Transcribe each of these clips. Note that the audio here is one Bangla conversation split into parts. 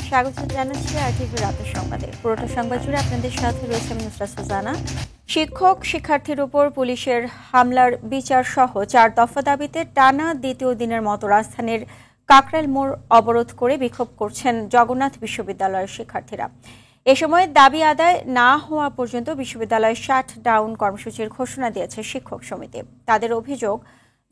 স্বাগত জানাচ্ছি RTV রাতের সংবাদে। পুরোটা সংবাদ জুড়ে আপনাদের সাথে রয়েছে আমি নুসরাত সুজানা। শিক্ষক শিক্ষার্থীর উপর পুলিশের হামলার বিচার সহ 4 দফা দাবিতে টানা দ্বিতীয় দিনের মতো রাজধানীর কাকরাইল মোড় অবরোধ করে বিক্ষোভ করছেন জগন্নাথ বিশ্ববিদ্যালয়ের শিক্ষার্থীরা। এ সময় দাবি আদায় না হওয়া পর্যন্ত বিশ্ববিদ্যালয়ে শাট ডাউন কর্মসূচির ঘোষণা দিয়েছে শিক্ষক সমিতি। তাদের অভিযোগ,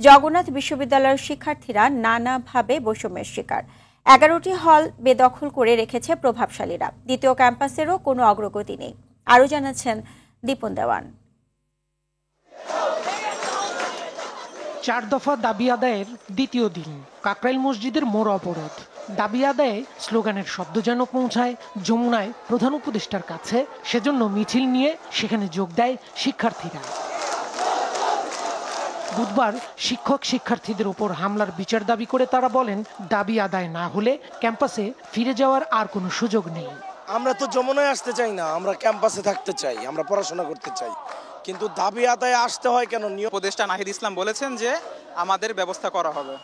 জগন্নাথ বিশ্ববিদ্যালয়ের শিক্ষার্থীরা নানাভাবে বৈষম্যের শিকার। 11টি হল বেদখল করে রেখেছে প্রভাবশালীরা। দ্বিতীয় ক্যাম্পাসেরও কোনো অগ্রগতি নেই। আরও জানাচ্ছেন দীপন দেওয়ান। 4 দফা দাবি আদায়ের দ্বিতীয় দিন কাকরাইল মসজিদের মোড় অবরোধ। দাবি আদায়ে স্লোগানের শব্দ যেন পৌঁছায় যমুনায় প্রধান উপদেষ্টার কাছে, সেজন্য মিছিল নিয়ে সেখানে যোগ দেয় শিক্ষার্থীরা। বুধবার শিক্ষক শিক্ষার্থীদের উপর হামলার বিচার দাবি করে তারা বলেন, দাবি আদায় না হলে ক্যাম্পাসে ফিরে যাওয়ার আর কোনো সুযোগ নেই। আমরা তো যমুনায় আসতে চাই না, আমরা ক্যাম্পাসে থাকতে চাই, আমরা পড়াশোনা করতে চাই, কিন্তু দাবি আদায়ে আসতে হয় কেন? উপদেষ্টা নাহিদ ইসলাম বলেছেন যে আমাদের ব্যবস্থা করা হবে,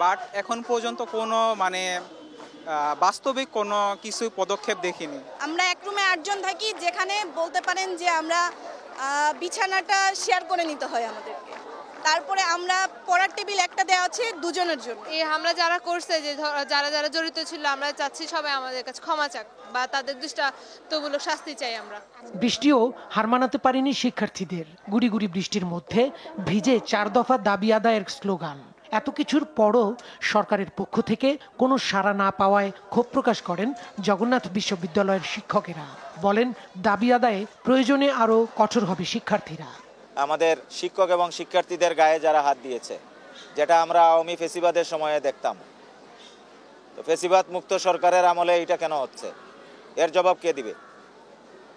বাট এখন পর্যন্ত কোনো বাস্তবিক কোনো কিছু পদক্ষেপ দেখিনি। আমরা এক রুমে 8 জন থাকি, যেখানে বলতে পারেন যে আমরা বিছানাটা শেয়ার করে নিতে হয় আমাদেরকে। তারপরে আমরা পড়ার টেবিল একটা দেওয়া আছে 2 জনের জন্য। এই হামলা যারা করছে, যে যারা যারা জড়িত ছিল, আমরা চাচ্ছি সবাই আমাদের কাছে ক্ষমা চাক বা তাদের দৃষ্টান্তমূলক শাস্তি চাই আমরা। বৃষ্টিও হার মানাতে পারেনি শিক্ষার্থীদের। গুড়ি গুড়ি বৃষ্টির মধ্যে ভিজে 4 দফা দাবি আদায়ের স্লোগান। এত কিছুর পরও সরকারের পক্ষ থেকে কোনো সাড়া না পাওয়ায় ক্ষোভ প্রকাশ করেন জগন্নাথ বিশ্ববিদ্যালয়ের শিক্ষকেরা। বলেন, দাবি আদায়ে প্রয়োজনে আরও কঠোর হবে শিক্ষার্থীরা। আমাদের শিক্ষক এবং শিক্ষার্থীদের গায়ে যারা হাত দিয়েছে, যেটা আমরা আওয়ামী ফেসিবাদের সময়ে দেখতাম, তো ফেসিবাদ মুক্ত সরকারের আমলে এটা কেন হচ্ছে? এর জবাব কে দিবে?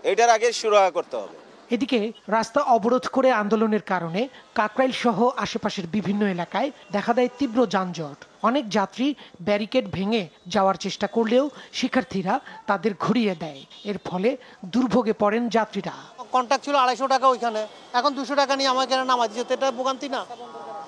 এইটার আগে সুরাহা করতে হবে। এদিকে রাস্তা অবরোধ করে আন্দোলনের কারণে কাকরাইল সহ আশেপাশের বিভিন্ন এলাকায় দেখা দেয় তীব্র যানজট। অনেক যাত্রী ব্যারিকেড ভেঙে যাওয়ার চেষ্টা করলেও শিক্ষার্থীরা তাদের ঘুরিয়ে দেয়। এর ফলে দুর্ভোগে পড়েন যাত্রীরা। কন্ট্রাক্ট ছিল 250 টাকা ওইখানে, এখন 200 টাকা নিয়ে আমাকে নামাই দিচ্ছে। এটা ভোগান্তি না?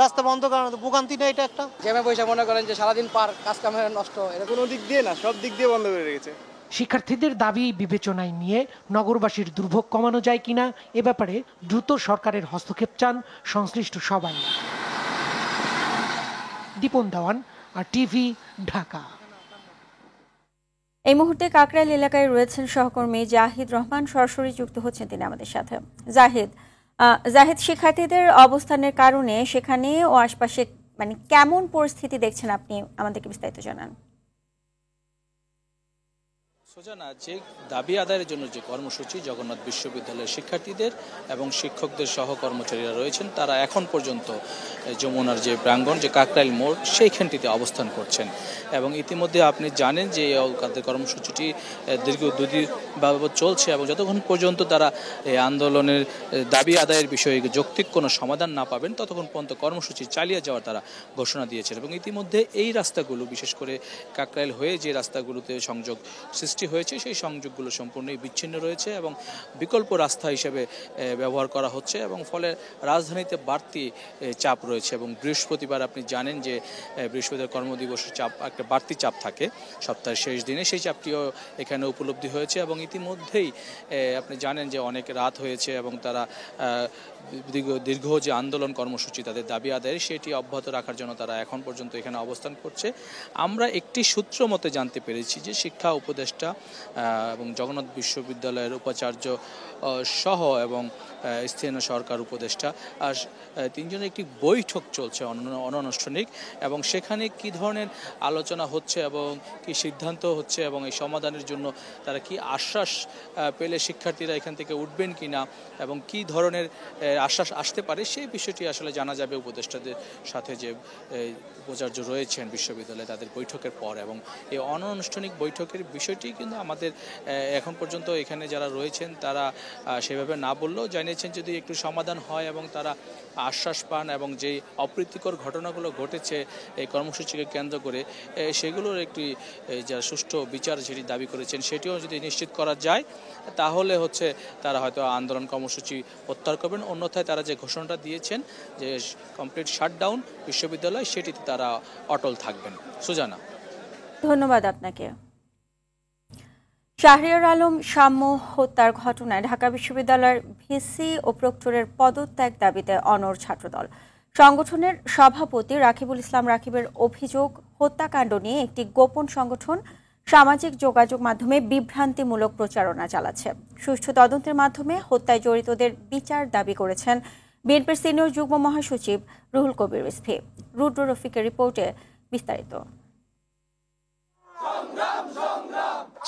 রাস্তা বন্ধ করানো ভোগান্তি না? এটা একটা জ্যামে পয়সা মনে করেন যে সারাদিন পার কাজ কামে নষ্ট। এটা কোনো দিক দিয়ে না, সব দিক দিয়ে বন্ধ করে রেখেছে। শিক্ষার্থীদের দাবি বিবেচনায় নিয়ে নগরবাসীর দুর্ভোগ কমানো যায় কিনা এ ব্যাপারে দ্রুত সরকারের হস্তক্ষেপ চান সংশ্লিষ্ট সবাই। দীপন দেওয়ান, RTV, ঢাকা। এই মুহূর্তে কাকরাইল এলাকায় রয়েছেন সহকর্মী জাহিদ রহমান, সরাসরি যুক্ত হচ্ছেন তিনি আমাদের সাথে। জাহিদ, শিক্ষার্থীদের অবস্থানের কারণে সেখানে ও আশপাশে কেমন পরিস্থিতি দেখছেন আপনি? আমাদেরকে বিস্তারিত জানান। সুজানা, যে দাবি আদায়ের জন্য যে কর্মসূচি জগন্নাথ বিশ্ববিদ্যালয়ের শিক্ষার্থীদের এবং শিক্ষকদের সহ কর্মচারীরা রয়েছেন, তারা এখন পর্যন্ত যমুনার যে প্রাঙ্গণ, যে কাকরাইল মোড়, সেইখানটিতে অবস্থান করছেন। এবং ইতিমধ্যে আপনি জানেন যে তাদের কর্মসূচিটি দীর্ঘ 2 দিন বাবদ চলছে এবং যতক্ষণ পর্যন্ত তারা এই আন্দোলনের দাবি আদায়ের বিষয়ে যৌক্তিক কোনো সমাধান না পাবেন, ততক্ষণ পর্যন্ত কর্মসূচি চালিয়ে যাওয়ার তারা ঘোষণা দিয়েছেন। এবং ইতিমধ্যে এই রাস্তাগুলো, বিশেষ করে কাকরাইল হয়ে যে রাস্তাগুলোতে সংযোগ সৃষ্টি হয়েছে, সেই সংযোগগুলো সম্পূর্ণই বিচ্ছিন্ন রয়েছে এবং বিকল্প রাস্তা হিসেবে ব্যবহার করা হচ্ছে এবং ফলে রাজধানীতে বাড়তি চাপ রয়েছে। এবং বৃহস্পতিবার আপনি জানেন যে বৃহস্পতিবার কর্মদিবসের চাপ, একটা বাড়তি চাপ থাকে সপ্তাহের শেষ দিনে, সেই চাপটিও এখানে উপলব্ধি হয়েছে। এবং ইতিমধ্যেই আপনি জানেন যে অনেক রাত হয়েছে এবং তারা দীর্ঘ যে আন্দোলন কর্মসূচি তাদের দাবি আদায়, সেটি অব্যাহত রাখার জন্য তারা এখন পর্যন্ত এখানে অবস্থান করছে। আমরা একটি সূত্র মতে জানতে পেরেছি যে শিক্ষা উপদেষ্টা এবং জগন্নাথ বিশ্ববিদ্যালয়ের উপাচার্য সহ এবং স্থানীয় সরকার উপদেষ্টা 3 জনের একটি বৈঠক চলছে অনানুষ্ঠানিক, এবং সেখানে কি ধরনের আলোচনা হচ্ছে এবং কি সিদ্ধান্ত হচ্ছে এবং এই সমাধানের জন্য তারা কি আশ্বাস পেলে শিক্ষার্থীরা এখান থেকে উঠবেন কিনা এবং কি ধরনের আশ্বাস আসতে পারে, সেই বিষয়টি আসলে জানা যাবে উপদেষ্টাদের সাথে যে উপাচার্য রয়েছেন বিশ্ববিদ্যালয়ে তাদের বৈঠকের পর। এবং এই অনানুষ্ঠানিক বৈঠকের বিষয়টি কিন্তু আমাদের এখন পর্যন্ত এখানে যারা রয়েছেন তারা সেভাবে না বললেও জানিয়েছেন যদি একটু সমাধান হয় এবং তারা আশ্বাস পান এবং যে অপ্রীতিকর ঘটনাগুলো ঘটেছে এই কর্মসূচিকে কেন্দ্র করে, সেগুলোর একটি যা সুষ্ঠু বিচার যেটি দাবি করেছেন সেটিও যদি নিশ্চিত করা যায়, তাহলে তারা হয়তো আন্দোলন কর্মসূচি প্রত্যাহার করবেন। অন্যথায় তারা যে ঘোষণাটা দিয়েছেন যে কমপ্লিট শাটডাউন বিশ্ববিদ্যালয়, সেটিতে তারা অটল থাকবেন। সুজানা, ধন্যবাদ আপনাকে। শাহরিয়ার আলম সাম্য হত্যার ঘটনায় ঢাকা বিশ্ববিদ্যালয়ের ভিসি ও প্রক্টরের পদত্যাগ দাবিতে অনড় ছাত্রদল। সংগঠনের সভাপতি রাকিবুল ইসলাম রাকিবের অভিযোগ, হত্যাকাণ্ড নিয়ে একটি গোপন সংগঠন সামাজিক যোগাযোগ মাধ্যমে বিভ্রান্তিমূলক প্রচারণা চালাচ্ছে। সুষ্ঠু তদন্তের মাধ্যমে হত্যায় জড়িতদের বিচার দাবি করেছেন বিএনপির সিনিয়র যুগ্ম মহাসচিব রুহুল কবির রিজভী। রুদ্র রফিকের রিপোর্টে বিস্তারিত।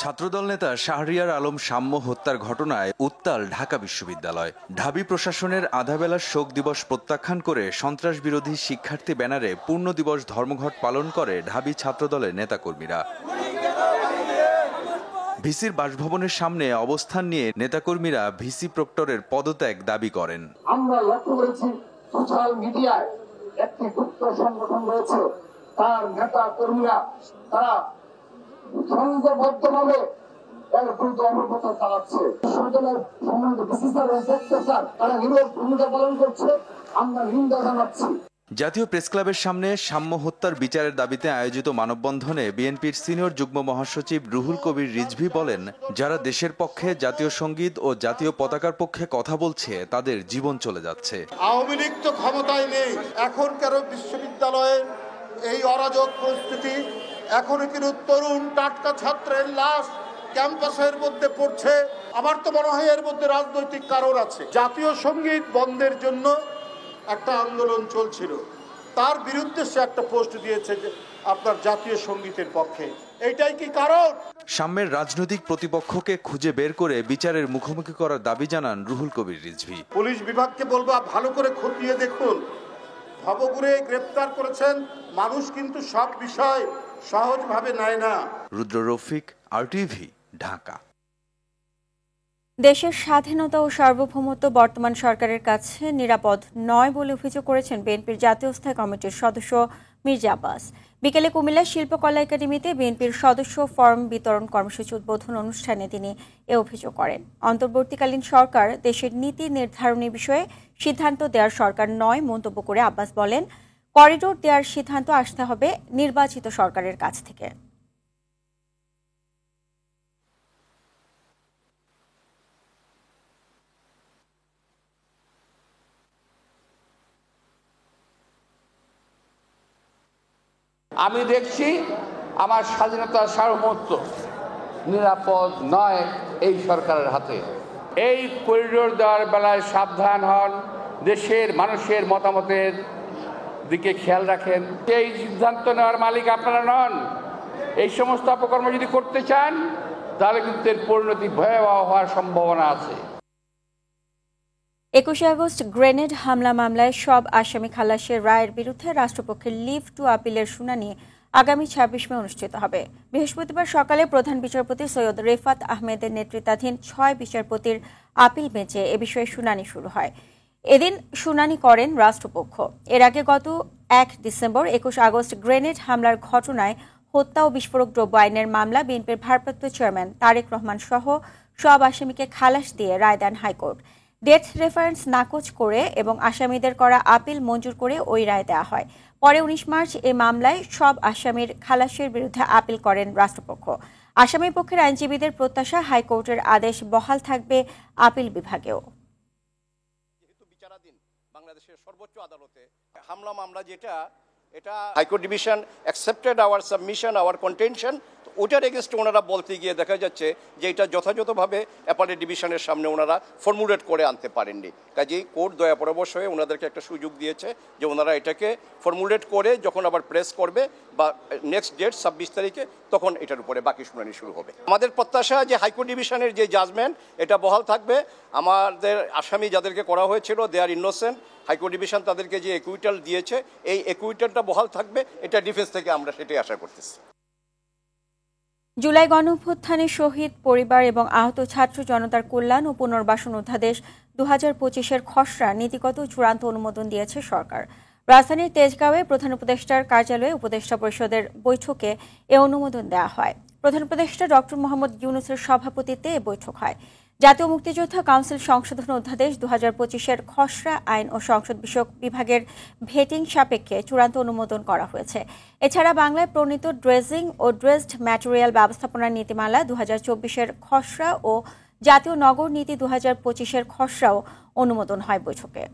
ছাত্রদল নেতা শাহরিয়ার আলম সাম্য হত্যার ঘটনায় উত্তাল ঢাকা বিশ্ববিদ্যালয়। ঢাবি প্রশাসনের আধাবেলার শোক দিবস প্রত্যাখ্যান করে সন্ত্রাস বিরোধী শিক্ষার্থী ব্যানারে পূর্ণ দিবস ধর্মঘট পালন করে ঢাবি ছাত্রদলের নেতাকর্মীরা। ভিসির বাসভবনের সামনে অবস্থান নিয়ে নেতাকর্মীরা ভিসি প্রক্টরের পদত্যাগ দাবি করেন। আমরা লক্ষ্য করেছি সোশ্যাল মিডিয়ায় একটি গুপ্ত সংগঠন রয়েছে, তার নেতা কর্মীরা তারা সংঘবদ্ধভাবে এর বিরুদ্ধে অগ্রসর চালাচ্ছে। বিশ্ববিদ্যালয়ের সম্মানিত ভিসি স্যার এবং প্রক্টর স্যার তারা নিরব ভূমিকা পালন করছে, আমরা নিন্দা জানাচ্ছি। জাতীয় প্রেসক্লাবের সামনে সাম্য হত্যার বিচারের দাবিতে আয়োজিত মানববন্ধনে বিএনপির সিনিয়র যুগ্ম মহাসচিব রুহুল কবির রিজভী বলেন, যারা দেশের পক্ষে জাতীয় সঙ্গীত ও জাতীয় পতাকার পক্ষে কথা বলছে তাদের জীবন চলে যাচ্ছে। আওয়ামী লীগ তো ক্ষমতায় নেই, এখনকার বিশ্ববিদ্যালয়ের এই অরাজক পরিস্থিতি, এখনো কিন্তু তরুণ টাটকা ছাত্রের লাশ ক্যাম্পাসের মধ্যে পড়ছে। আমার তো মনে হয় এর মধ্যে রাজনৈতিক কারণ আছে। জাতীয় সঙ্গীত বন্ধের জন্য একটা আন্দোলন চলছিল, তার বিরুদ্ধে সে একটা পোস্ট দিয়েছে যে আপনার জাতীয় সঙ্গীতের পক্ষে। এইটাই কি কারণ? সাম্যের রাজনৈতিক প্রতিপক্ষকে খুঁজে বের করে বিচারের মুখোমুখি করার দাবি জানান রুহুল কবির রিজভী। পুলিশ বিভাগকে বলবো ভালো করে খতিয়ে দেখুন, ভবঘুরে গ্রেফতার করেছেন মানুষ, কিন্তু সব বিষয় সহজভাবে নেয় না। রুদ্র রফিক, RTV, ঢাকা। দেশের স্বাধীনতা ও সার্বভৌমত্ব বর্তমান সরকারের কাছে নিরাপদ নয় বলে অভিযোগ করেছেন বিএনপির জাতীয় স্থায়ী কমিটির সদস্য মির্জা আব্বাস। বিকেলে কুমিল্লা শিল্পকলা একাডেমিতে বিএনপির সদস্য ফর্ম বিতরণ কর্মসূচি উদ্বোধন অনুষ্ঠানে তিনি এ অভিযোগ করেন। অন্তর্বর্তীকালীন সরকার দেশের নীতি নির্ধারণী বিষয়ে সিদ্ধান্ত দেওয়ার সরকার নয় মন্তব্য করে আব্বাস বলেন, করিডোর দেওয়ার সিদ্ধান্ত আসতে হবে নির্বাচিত সরকারের কাছ থেকে। আমি দেখছি আমার স্বাধীনতার সার্বভৌমত্ব নিরাপদ নয় এই সরকারের হাতে। এই করিডোর দেওয়ার বেলায় সাবধান হন, দেশের মানুষের মতামতের দিকে খেয়াল রাখেন। এই সিদ্ধান্ত নেওয়ার মালিক আপনারা নন। এই সমস্ত অপকর্ম যদি করতে চান তাহলে কিন্তু এর পরিণতি ভয়াবহ হওয়ার সম্ভাবনা আছে। 21 আগস্ট গ্রেনেড হামলা মামলায় সব আসামি খালাসের রায়ের বিরুদ্ধে রাষ্ট্রপক্ষের লিভ টু আপিলের শুনানি আগামী 26 মে অনুষ্ঠিত হবে। বৃহস্পতিবার সকালে প্রধান বিচারপতি সৈয়দ রেফাত আহমেদের নেতৃত্বাধীন 6 বিচারপতির আপিল বেঞ্চে এ বিষয়ে শুনানি শুরু হয়। এদিন শুনানি করেন রাষ্ট্রপক্ষ। এর আগে গত 1 ডিসেম্বর 21 আগস্ট গ্রেনেড হামলার ঘটনায় হত্যা ও বিস্ফোরক দ্রব্য আইনের মামলা বিএনপির ভারপ্রাপ্ত চেয়ারম্যান তারেক রহমান সহ সব আসামিকে খালাস দিয়ে রায় দেন হাইকোর্ট। ডেথ রেফারেন্স নাকচ করে এবং আসামিদের করা আপিল মঞ্জুর করে ওই রায় দেওয়া হয়। পরে 19 মার্চ এ মামলায় সব আসামির খালাসের বিরুদ্ধে আপিল করেন রাষ্ট্রপক্ষ। আসামি পক্ষের আইনজীবীদের প্রত্যাশা, হাইকোর্টের আদেশ বহাল থাকবে আপিল বিভাগেও। যেহেতু বিচারাধীন বাংলাদেশের সর্বোচ্চ আদালতে হামলা মামলা, এটা High Court division accepted our submission, our contention, ওটার এগেনস্টে ওনারা বলতে গিয়ে দেখা যাচ্ছে যে এটা যথাযথভাবে অ্যাপেলেট ডিভিশনের সামনে ওনারা ফর্মুলেট করে আনতে পারেননি। কাজেই কোর্ট দয়া পরবশ হয়ে ওনাদেরকে একটা সুযোগ দিয়েছে যে ওনারা এটাকে ফর্মুলেট করে যখন আবার প্রেস করবে বা নেক্সট ডেট 26 তারিখে, তখন এটার উপরে বাকি শুনানি শুরু হবে। আমাদের প্রত্যাশা যে হাইকোর্ট ডিভিশনের যে জাজমেন্ট এটা বহাল থাকবে। আমাদের আসামি যাদেরকে করা হয়েছিল দে আর ইনোসেন্ট। হাইকোর্ট ডিভিশন তাদেরকে যে একুইটাল দিয়েছে এই একুইটালটা বহাল থাকবে, এটা ডিফেন্স থেকে আমরা সেটাই আশা করতেছি। জুলাই গণঅভ্যুত্থানে শহীদ পরিবার এবং আহত ছাত্র জনতার কল্যাণ ও পুনর্বাসন অধ্যাদেশ 2025-এর খসড়া নীতিগত চূড়ান্ত অনুমোদন দিয়েছে সরকার। রাজধানীর তেজগাঁওয়ে প্রধান উপদেষ্টার কার্যালয়ে উপদেষ্টা পরিষদের বৈঠকে এ অনুমোদন দেওয়া হয়। প্রধান উপদেষ্টা ডক্টর মোহাম্মদ ইউনূসের সভাপতিত্বে এ বৈঠক হয়। জাতীয় মুক্তিযোদ্ধা কাউন্সিল সংশোধন অধ্যাদেশ 2025-এর খসড়া আইন ও সংসদ বিষয়ক বিভাগের ভেটিং সাপেক্ষে চূড়ান্ত অনুমোদন করা হয়েছে। এছাড়া বাংলায় প্রণীত ড্রেজিং ও ড্রেসড ম্যাটেরিয়াল ব্যবস্থাপনা নীতিমালা 2024-এর খসড়া ও জাতীয় নগর নীতি 2025-এর খসড়াও অনুমোদন হয় বৈঠকে।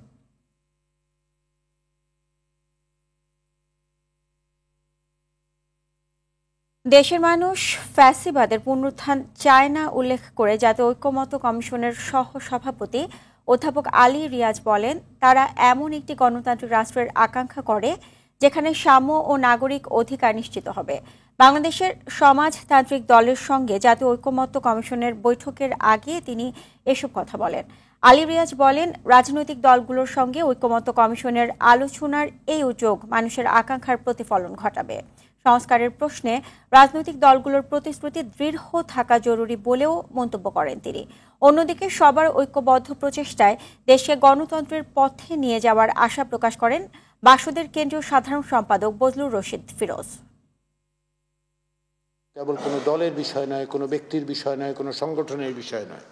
দেশের মানুষ ফ্যাসিবাদের পুনরুত্থান চায় না উল্লেখ করে জাতীয় ঐক্যমত্য কমিশনের সহ-সভাপতি অধ্যাপক আলী রিয়াজ বলেন, তারা এমন একটি গণতান্ত্রিক রাষ্ট্রের আকাঙ্ক্ষা করে যেখানে সাম্য ও নাগরিক অধিকার নিশ্চিত হবে। বাংলাদেশের সমাজতান্ত্রিক দলের সঙ্গে জাতীয় ঐক্যমত্য কমিশনের বৈঠকের আগে তিনি এসব কথা বলেন। আলী রিয়াজ বলেন, রাজনৈতিক দলগুলোর সঙ্গে ঐক্যমত্য কমিশনের আলোচনার এই উদ্যোগ মানুষের আকাঙ্ক্ষার প্রতিফলন ঘটাবে। সংস্কারের প্রশ্নে রাজনৈতিক দলগুলোর প্রতিশ্রুতি দৃঢ় থাকা জরুরি বলেও মন্তব্য করেন তিনি। অন্যদিকে সবার ঐক্যবদ্ধ প্রচেষ্টায় দেশকে গণতন্ত্রের পথে নিয়ে যাওয়ার আশা প্রকাশ করেন বাসদের কেন্দ্রীয় সাধারণ সম্পাদক বজলুর রশিদ ফিরোজ। কেবল কোনো দলের বিষয় নয়, কোনো ব্যক্তির বিষয় নয়, কোনো সংগঠনের বিষয় নয়,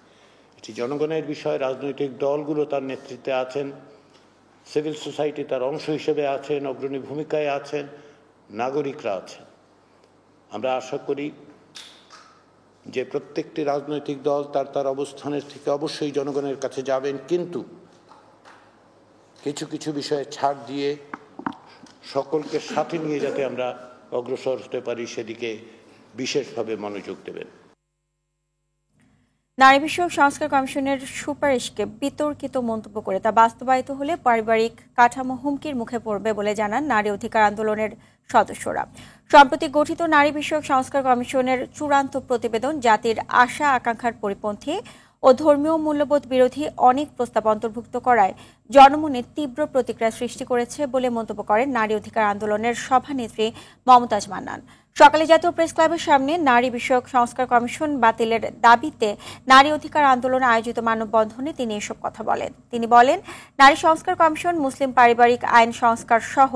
এটি জনগণের বিষয়। রাজনৈতিক দলগুলো তার নেতৃত্বে আছেন, সিভিল সোসাইটি তার অংশ হিসেবে আছেন, অগ্রণী ভূমিকায় আছেন, নাগরিকরা আছেন। আমরা আশা করি যে প্রত্যেকটি রাজনৈতিক দল তার অবস্থানের থেকে অবশ্যই জনগণের কাছে যাবেন, কিন্তু কিছু কিছু বিষয়ে ছাড় দিয়ে সকলকে সাথে নিয়ে যাতে আমরা অগ্রসর হতে পারি সেদিকে বিশেষভাবে মনোযোগ দেবেন। নারী বিষয়ক সংস্কার কমিশনের সুপারিশকে বিতর্কিত মন্তব্য করে তা বাস্তবায়িত হলে পারিবারিক কাঠামো হুমকির মুখে পড়বে বলে জানান নারী অধিকার আন্দোলনের সদস্যরা। সম্প্রতি গঠিত নারী বিষয়ক সংস্কার কমিশনের চূড়ান্ত প্রতিবেদন জাতির আশা আকাঙ্ক্ষার পরিপন্থী ও ধর্মীয় মূল্যবোধ বিরোধী অনেক প্রস্তাব অন্তর্ভুক্ত করায় জনমনে তীব্র প্রতিক্রিয়া সৃষ্টি করেছে বলে মন্তব্য করেন নারী অধিকার আন্দোলনের সভানেত্রী মমতাজ মান্নান। সকালে জাতীয় প্রেস ক্লাবের সামনে নারী বিষয়ক সংস্কার কমিশন বাতিলের দাবিতে নারী অধিকার আন্দোলন আয়োজিত মানববন্ধনে তিনি এসব কথা বলেন। তিনি বলেন, নারী সংস্কার কমিশন মুসলিম পারিবারিক আইন সংস্কার সহ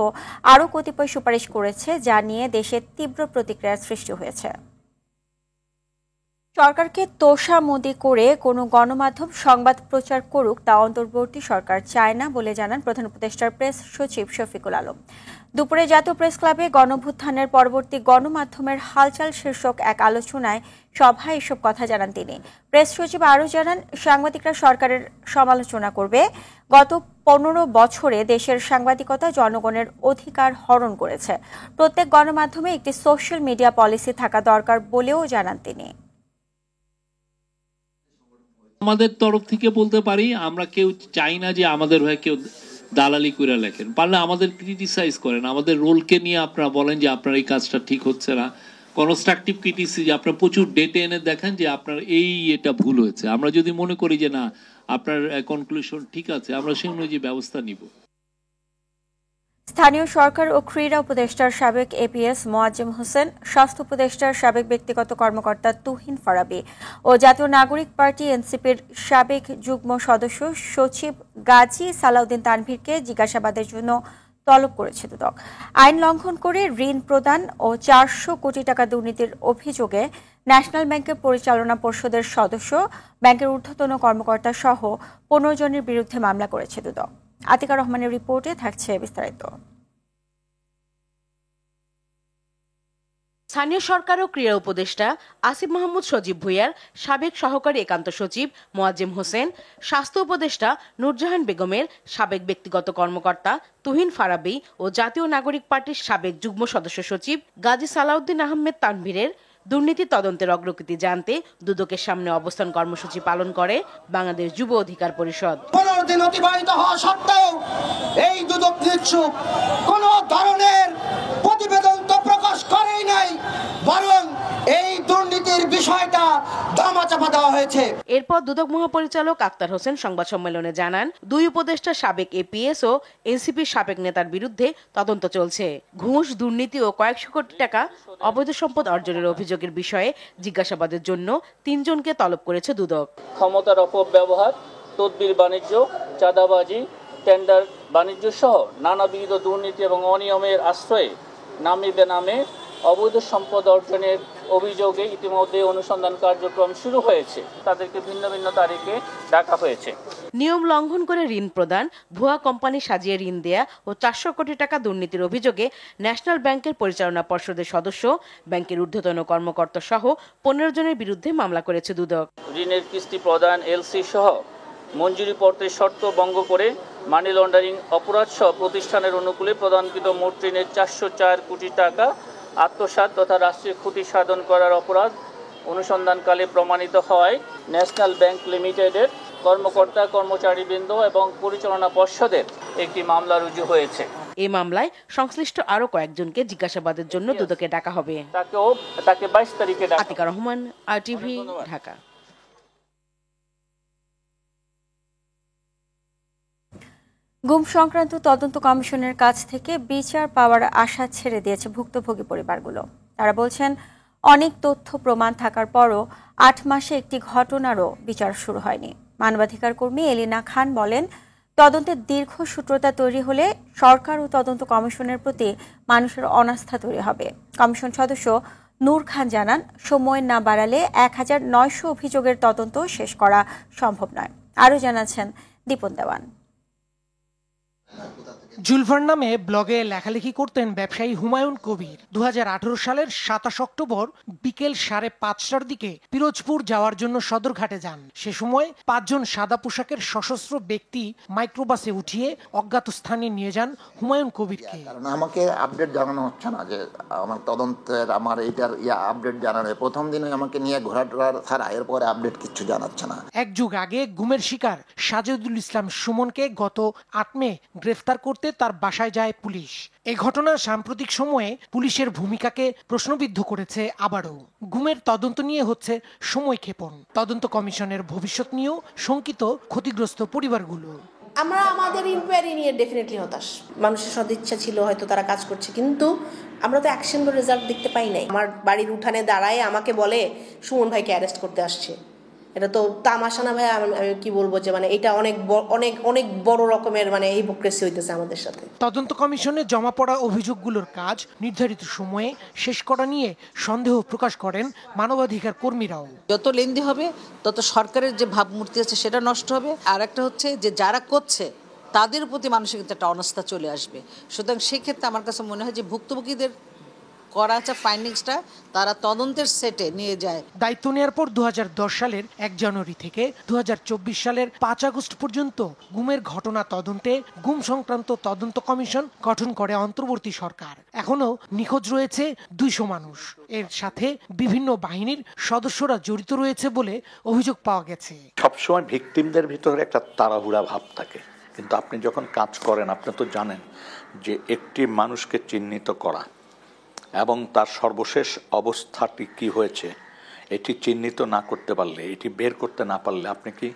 আরও কতিপয় সুপারিশ করেছে, যা নিয়ে দেশে তীব্র প্রতিক্রিয়ার সৃষ্টি হয়েছে। সরকারকে তোষামোদি করে কোনো গণমাধ্যম সংবাদ প্রচার করুক তা অন্তর্বর্তী সরকার চায় না বলে জানান প্রধান উপদেষ্টার প্রেস সচিব শফিকুল আলম। দুপুরে জাতীয় প্রেস ক্লাবে গণঅভ্যুত্থানের পরবর্তী গণমাধ্যমের হালচাল শীর্ষক এক আলোচনায় সভায় এসব কথা জানান তিনি। প্রেস সচিব আরও জানান, সাংবাদিকরা সরকারের সমালোচনা করবে। গত 15 বছরে দেশের সাংবাদিকতা জনগণের অধিকার হরণ করেছে। প্রত্যেক গণমাধ্যমে একটি সোশ্যাল মিডিয়া পলিসি থাকা দরকার বলেও জানান তিনি। আমাদের তরফ থেকে বলতে পারি, আমরা কেউ চাই না যে আমাদের হয়ে কেউ দালালি করে লেখেন। পারলে আমাদের ক্রিটিসাইজ করেন, আমাদের রোলকে নিয়ে আপনারা বলেন যে আপনার এই কাজটা ঠিক হচ্ছে না। কনস্ট্রাকটিভ ক্রিটিসিজম আপনার প্রচুর ডেটা এনে দেখেন যে আপনার এটা ভুল হয়েছে। আমরা যদি মনে করি যে না আপনার কনক্লুশন ঠিক আছে, আমরা সেই অনুযায়ী ব্যবস্থা নিব। স্থানীয় সরকার ও ক্রীড়া উপদেষ্টার সাবেক এপিএস মোয়াজ্জেম হোসেন, স্বাস্থ্য উপদেষ্টার সাবেক ব্যক্তিগত কর্মকর্তা তুহিন ফারাবী ও জাতীয় নাগরিক পার্টি এনসিপির সাবেক যুগ্ম সদস্য সচিব গাজী সালাউদ্দিন তানভীরকে জিজ্ঞাসাবাদের জন্য তলব করেছে দুদক। আইন লঙ্ঘন করে ঋণ প্রদান ও 400 কোটি টাকা দুর্নীতির অভিযোগে ন্যাশনাল ব্যাংকের পরিচালনা পর্ষদের সদস্য, ব্যাংকের ঊর্ধ্বতন কর্মকর্তা সহ 15 জনের বিরুদ্ধে মামলা করেছে দুদক। আতিকা রহমানের রিপোর্টে থাকছে বিস্তারিত। স্থানীয় সরকার ও ক্রীড়া উপদেষ্টা আসিফ মাহমুদ সজীব ভুঁইয়ার সাবেক সহকারী একান্ত সচিব মোয়াজ্জেম হোসেন, স্বাস্থ্য উপদেষ্টা নূরজাহান বেগমের সাবেক ব্যক্তিগত কর্মকর্তা তুহিন ফারাবী ও জাতীয় নাগরিক পার্টির সাবেক যুগ্ম সদস্য সচিব গাজী সালাউদ্দিন আহমেদ তানভীরের দুর্নীতি তদন্তের অগ্রগতি জানতে দুদকের সামনে অবস্থান কর্মসূচি পালন করে বাংলাদেশ যুব অধিকার পরিষদ। 15 দিন অতিবাহিত হওয়া সত্ত্বেও এই দুদক নিশ্চুপ কোন ধরনের প্রতিবেদন তো প্রকাশ করেই নাই, বরং এই দুর্নীতির বিষয়টা ধামাচাপা দেওয়া হয়েছে। এরপর দুদক মহাপরিচালক আক্তার হোসেন সংবাদ সম্মেলনে জানান, দুই উপদেষ্টা সাবেক এপিএস ও এনসিপির সাবেক নেতার বিরুদ্ধে তদন্ত চলছে। ঘুষ, দুর্নীতি ও কয়েকশো কোটি টাকা অবৈধ সম্পদ অর্জনের অভিযোগের বিষয়ে জিজ্ঞাসাবাদের জন্য 3 জনকে তলব করেছে দুদক। ক্ষমতার অপব্যবহার, তদবির বাণিজ্য, চাঁদাবাজি, টেন্ডার বাণিজ্য সহ নানাবিধ দুর্নীতি এবং অনিয়মের আশ্রয়ে নামে বেনামে অবৈধ সম্পদ অর্জনের অভিযোগে ইতিমধ্যে অনুসন্ধান কার্যক্রম শুরু হয়েছে। তাদেরকে ভিন্ন ভিন্ন তারিখে ডাকা হয়েছে। নিয়ম লঙ্ঘন করে ঋণ প্রদান, ভুয়া কোম্পানি সাজিয়ে ঋণ দেয়া ও 400 কোটি টাকা দুর্নীতির অভিযোগে ন্যাশনাল ব্যাংকের পরিচালনা পর্ষদের সদস্য, ব্যাংকের ঊর্ধ্বতন কর্মকর্তা সহ 15 জনের বিরুদ্ধে মামলা করেছে দুদক। ঋণের কিস্তি প্রদান, এলসি সহ মঞ্জুরিপত্রের শর্ত ভঙ্গ করে মানি লন্ডারিং অপরাধ সহ প্রতিষ্ঠানের অনুকূলে প্রদানকৃত মোট ঋণের 404 কোটি টাকা আত্মসাৎ তথা রাষ্ট্রীয় ক্ষতি সাধন করার অপরাধ অনুসন্ধানকালে প্রমাণিত হওয়ায় ন্যাশনাল ব্যাংক লিমিটেডের কর্মকর্তা, কর্মচারীবৃন্দ এবং পরিচালনা পর্ষদের একটি মামলা রুজু হয়েছে। এই মামলায় সংশ্লিষ্ট আরো কয়েকজনকে জিজ্ঞাসাবাদের জন্য দুদকে ডাকা হবে। তাকে 22 তারিখে ডাকা। আতিকা রহমান, RTV, ঢাকা। গুম সংক্রান্ত তদন্ত কমিশনের কাছ থেকে বিচার পাওয়ার আশা ছেড়ে দিয়েছে ভুক্তভোগী পরিবারগুলো। তারা বলছেন, অনেক তথ্য প্রমাণ থাকার পরও 8 মাসে একটি ঘটনারও বিচার শুরু হয়নি। মানবাধিকার কর্মী এলিনা খান বলেন, তদন্তের দীর্ঘ সূত্রতা তৈরি হলে সরকার ও তদন্ত কমিশনের প্রতি মানুষের অনাস্থা তৈরি হবে। কমিশন সদস্য নূর খান জানান, সময় না বাড়ালে 1900 অভিযোগের তদন্ত শেষ করা সম্ভব নয়। আরও জানাচ্ছেন দীপন দেওয়ান। জুলফার নামে ব্লগে লেখালেখি করতেন ব্যবসায়ী হুমায়ুন কবির। 2018 সালের 27 অক্টোবর বিকেল 5:30টার দিকে পিরোজপুর যাওয়ার জন্য সদরঘাটে যান। সে সময় 5 জন সাদা পোশাকের সশস্ত্র ব্যক্তি মাইক্রোবাসে উঠিয়ে অজ্ঞাত স্থানে নিয়ে যান হুমায়ুন কবিরকে। আমাকে আপডেট জানানো হচ্ছে না যে আমার তদন্তের আমার এইটার আপডেট জানানো। প্রথম দিনে আমাকে নিয়ে ঘোরাটোরা ছাড়া এরপরে আপডেট কিছু জানাচ্ছে না। এক যুগ আগে গুমের শিকার সাজেদুল ইসলাম সুমনকে গত 8 মে গ্রেফতার করতে তার বাসায় যায় পুলিশ। এই ঘটনা সাম্প্রতিক সময়ে পুলিশের ভূমিকাকে প্রশ্নবিদ্ধ করেছে। আবারও গুমের তদন্ত নিয়ে হচ্ছে সময়ক্ষেপণ। তদন্ত কমিশনের ভবিষ্যৎ নিয়েও শঙ্কিত ক্ষতিগ্রস্ত পরিবারগুলো। আমরা আমাদের ইনকোয়ারি নিয়ে ডেফিনেটলি হতাশ। মানুষের সদিচ্ছা ছিল, হয়তো তারা কাজ করছে, কিন্তু আমরা তো অ্যাকশন বা রেজাল্ট দেখতে পাই নাই। আমার বাড়ির উঠানে দাঁড়ায় আমাকে বলে সুমন ভাইকে অ্যারেস্ট করতে আসছে। এটা তো তামাশা না ভাই, আমি কি বলবো যে মানে এটা অনেক অনেক অনেক বড় রকমের মানে হিপোক্রেসি হইতেছে আমাদের সাথে। তদন্ত কমিশনে জমা পড়া অভিযোগগুলোর কাজ নির্ধারিত সময়ে শেষ করা নিয়ে সন্দেহ প্রকাশ করেন মানবাধিকার কর্মীরাও। যত লেন্দি হবে তত সরকারের যে ভাবমূর্তি আছে সেটা নষ্ট হবে। আর একটা হচ্ছে যে যারা করছে তাদের প্রতি মানুষের কিন্তু একটা অনাস্থা চলে আসবে। সুতরাং সেক্ষেত্রে আমার কাছে মনে হয় যে ভুক্তভোগীদের করা আছে ফাইন্ডিংসটা তারা তদন্তের সেটে নিয়ে যায়। দায়িত্ব নেওয়ার পর 2010 সালের 1 জানুয়ারি থেকে 2024 সালের 5 আগস্ট পর্যন্ত গুমের ঘটনা তদন্তে গুম সংক্রান্ত তদন্ত কমিশন গঠন করে অন্তর্বর্তী সরকার। এখনো নিখোঁজ রয়েছে 200 মানুষ। এর সাথে বিভিন্ন বাহিনীর সদস্যরা জড়িত রয়েছে বলে অভিযোগ পাওয়া গেছে। সবসময় ভিকটিমদের ভিতরে একটা তাড়াহুড়া ভাব থাকে, কিন্তু আপনি যখন কাজ করেন আপনি তো জানেন যে একটি মানুষকে চিহ্নিত করা এবং তার সর্বশেষ অবস্থাটি কি হয়েছে এটি চিহ্নিত না করতে পারলে, এটি বের করতে না পারলে আপনি কি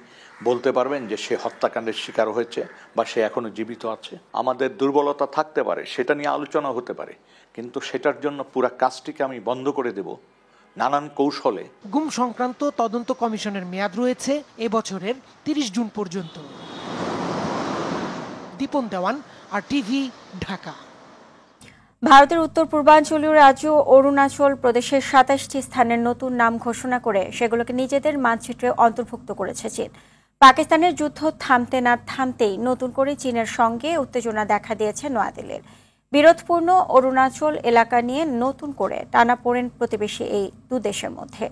বলতে পারবেন যে সে হত্যাকাণ্ডের শিকার হয়েছে বা সে এখনো জীবিত আছে? আমাদের দুর্বলতা থাকতে পারে, সেটা নিয়ে আলোচনা হতে পারে, কিন্তু সেটার জন্য পুরো কাজটিকে আমি বন্ধ করে দেব নানান কৌশলে। গুম সংক্রান্ত তদন্ত কমিশনের মেয়াদ রয়েছে এবছরের 30 জুন পর্যন্ত। দীপন দেওয়ান, RTV, ঢাকা। ভারতের উত্তর পূর্বাঞ্চলীয় রাজ্য অরুণাচল প্রদেশের 27টি স্থানের নতুন নাম ঘোষণা করে সেগুলোকে নিজেদের মানচিত্রে অন্তর্ভুক্ত করেছে চীন। পাকিস্তানের যুদ্ধ থামতে না থামতেই নতুন করে চীনের সঙ্গে উত্তেজনা দেখা দিয়েছে নয়াদিল্লির। বিরোধপূর্ণ অরুণাচল এলাকা নিয়ে নতুন করে টানাপোড়েন প্রতিবেশী এই দুদেশের মধ্যে।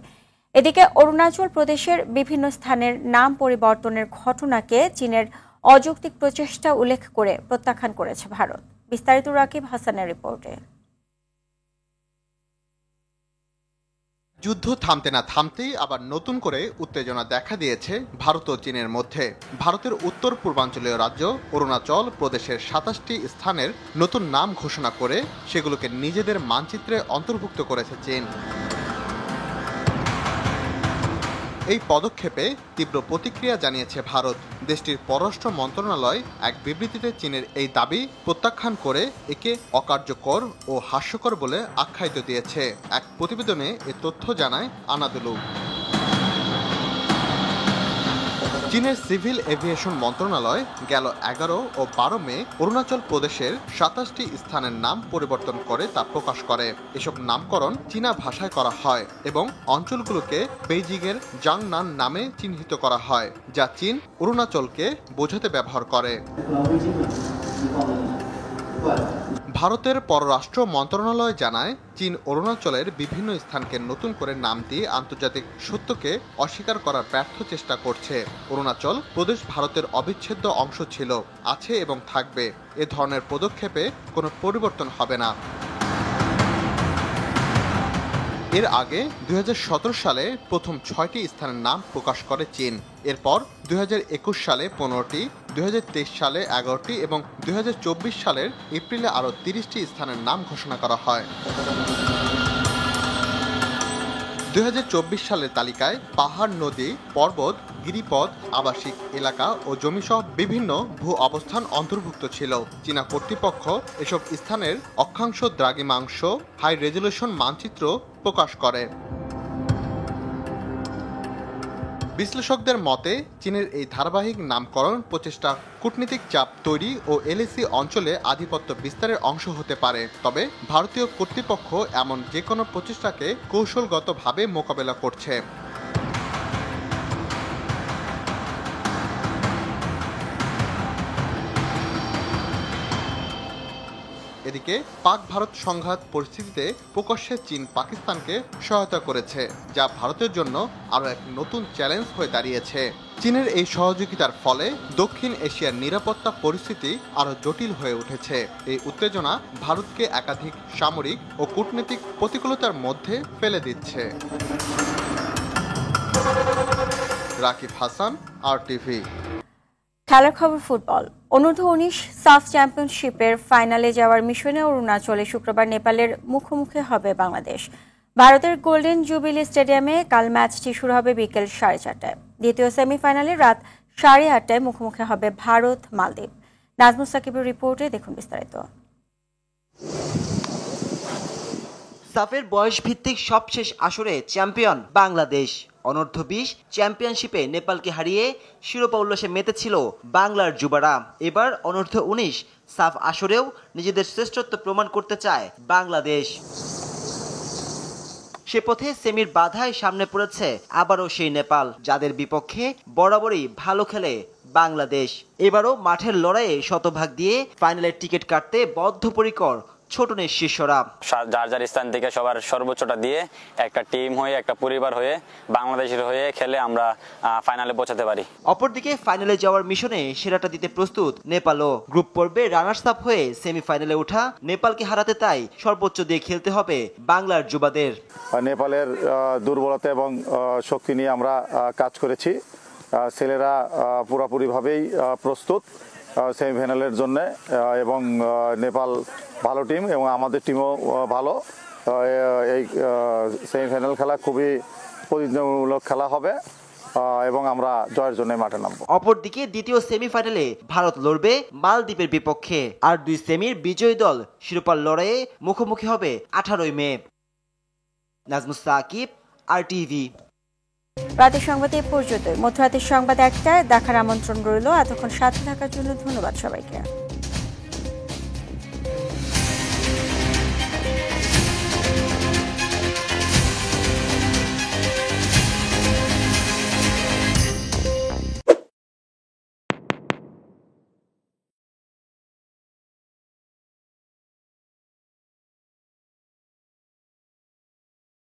এদিকে অরুণাচল প্রদেশের বিভিন্ন স্থানের নাম পরিবর্তনের ঘটনাকে চীনের অযৌক্তিক প্রচেষ্টা উল্লেখ করে প্রত্যাখ্যান করেছে ভারত। বিস্তারিত রাকিব হাসানের রিপোর্টে। যুদ্ধ থামতে না থামতেই আবার নতুন করে উত্তেজনা দেখা দিয়েছে ভারত ও চীনের মধ্যে। ভারতের উত্তর পূর্বাঞ্চলীয় রাজ্য অরুণাচল প্রদেশের 27টি স্থানের নতুন নাম ঘোষণা করে সেগুলোকে নিজেদের মানচিত্রে অন্তর্ভুক্ত করেছে চীন। এই পদক্ষেপে তীব্র প্রতিক্রিয়া জানিয়েছে ভারত। দেশটির পররাষ্ট্র মন্ত্রণালয় এক বিবৃতিতে চীনের এই দাবি প্রত্যাখ্যান করে একে অকার্যকর ও হাস্যকর বলে আখ্যায়িত দিয়েছে। এক প্রতিবেদনে এ তথ্য জানায় আনাদুলু। চীনের সিভিল এভিয়েশন মন্ত্রণালয় গেল 11 ও 12 মে অরুণাচল প্রদেশের 27টি স্থানের নাম পরিবর্তন করে তা প্রকাশ করে। এসব নামকরণ চীনা ভাষায় করা হয় এবং অঞ্চলগুলোকে বেইজিংয়ের জাংনান নামে চিহ্নিত করা হয়, যা চীন অরুণাচলকে বোঝাতে ব্যবহার করে। ভারতের পররাষ্ট্র মন্ত্রণালয় জানায়, চীন অরুণাচলের বিভিন্ন স্থানকে নতুন করে নাম দিয়ে আন্তর্জাতিক সত্যকে অস্বীকার করার ব্যর্থ চেষ্টা করছে। অরুণাচল প্রদেশ ভারতের অবিচ্ছেদ্য অংশ ছিল, আছে এবং থাকবে। এ ধরনের পদক্ষেপে কোনো পরিবর্তন হবে না। এর আগে 2017 সালে প্রথম 6টি স্থানের নাম প্রকাশ করে চীন। এরপর 2021 সালে 15টি, 2023 সালে 11টি এবং 2024 সালের এপ্রিলে আরও 30টি স্থানের নাম ঘোষণা করা হয়। 2024 সালের তালিকায় পাহাড়, নদী, পর্বত, গিরিপথ, আবাসিক এলাকা ও জমিসহ বিভিন্ন ভূ অবস্থান অন্তর্ভুক্ত ছিল। চীনা কর্তৃপক্ষ এসব স্থানের অক্ষাংশ দ্রাঘিমাংশ হাই রেজলিউশন মানচিত্র প্রকাশ করে। বিশ্লেষকদের মতে, চীনের এই ধারাবাহিক নামকরণ প্রচেষ্টা কূটনীতিক চাপ তৈরি ও এলএসি অঞ্চলে আধিপত্য বিস্তারের অংশ হতে পারে। তবে ভারতীয় কর্তৃপক্ষ এমন যে কোনো প্রচেষ্টাকে কৌশলগতভাবে মোকাবেলা করছে। এদিকে পাক ভারত সংঘাত পরিস্থিতিতে প্রকাশ্যে চীন পাকিস্তানকে সহায়তা করেছে, যা ভারতের জন্য আরও এক নতুন চ্যালেঞ্জ হয়ে দাঁড়িয়েছে। চীনের এই সহযোগিতার ফলে দক্ষিণ এশিয়ার নিরাপত্তা পরিস্থিতি আরও জটিল হয়ে উঠেছে। এই উত্তেজনা ভারতকে একাধিক সামরিক ও কূটনৈতিক প্রতিকূলতার মধ্যে ফেলে দিচ্ছে। রাকিব হাসান, RTV। খেলার খবর ফুটবল। অনূর্ধ্ব-19 সাফ চ্যাম্পিয়নশিপের ফাইনালে যাওয়ার মিশনে অরুণাচলে শুক্রবার নেপালের মুখোমুখি হবে বাংলাদেশ। ভারতের গোল্ডেন জুবিলি স্টেডিয়ামে কাল ম্যাচটি শুরু হবে বিকেল 4:30টায়। দ্বিতীয় সেমিফাইনালে রাত 8:30টায় মুখোমুখি হবে ভারত মালদ্বীপ। নাজমুস সাকিবের রিপোর্টে দেখুন বিস্তারিত। সাফের বয়স ভিত্তিক সবশেষ আসরে চ্যাম্পিয়ন বাংলাদেশ। অনূর্ধ্ব-20 চ্যাম্পিয়নশিপে নেপালকে হারিয়ে শিরোপা উল্লাসে মেতেছিল বাংলার যুবারা। এবার অনূর্ধ্ব-19 সাফ আসরেও নিজেদের শ্রেষ্ঠত্ব প্রমাণ করতে চায় বাংলাদেশ। সে পথে সেমির বাধায় সামনে পড়েছে আবারও সেই নেপাল, যাদের বিপক্ষে বরাবরই ভালো খেলে বাংলাদেশ। এবারও মাঠের লড়াইয়ে শতভাগ দিয়ে ফাইনালের টিকিট কাটতে বদ্ধপরিকর ছোটনের শিষ্যরা। যার যার স্থান থেকে সবার সর্বোচ্চটা দিয়ে একটা টিম হয়ে, একটা পরিবার হয়ে, বাংলাদেশের হয়ে খেলে আমরা ফাইনালে পৌঁছাতে পারি। অপরদিকে ফাইনালে যাওয়ার মিশনে সেরাটা দিতে প্রস্তুত নেপালও। গ্রুপ পর্বে রানার্স আপ হয়ে সেমিফাইনালে ওঠা নেপালকে হারাতে তাই সর্বোচ্চ দিয়ে খেলতে হবে বাংলার যুবাদের। নেপালের দুর্বলতা এবং শক্তি নিয়ে আমরা কাজ করেছি। ছেলেরা পুরোপুরিভাবেই প্রস্তুত সেমিফাইনালের জন্য, এবং নেপাল ভালো টিম এবং আমাদের টিমও ভালো। এই সেমিফাইনাল খেলা খুবই প্রতিযোগিতামূলক খেলা হবে এবং আমরা জয়ের জন্য মাঠে নামবো। অপরদিকে দ্বিতীয় সেমিফাইনালে ভারত লড়বে মালদ্বীপের বিপক্ষে। আর দুই সেমির বিজয়ী দল শিরোপার লড়াইয়ে মুখোমুখি হবে 18 মে। নাজমুস সাকিব, RTV। রাতের সংবাদে এ পর্যন্তই। মধ্যরাতের সংবাদ 1টায় দেখার আমন্ত্রণ রইল। এতক্ষণ সাথে থাকার জন্য ধন্যবাদ সবাইকে।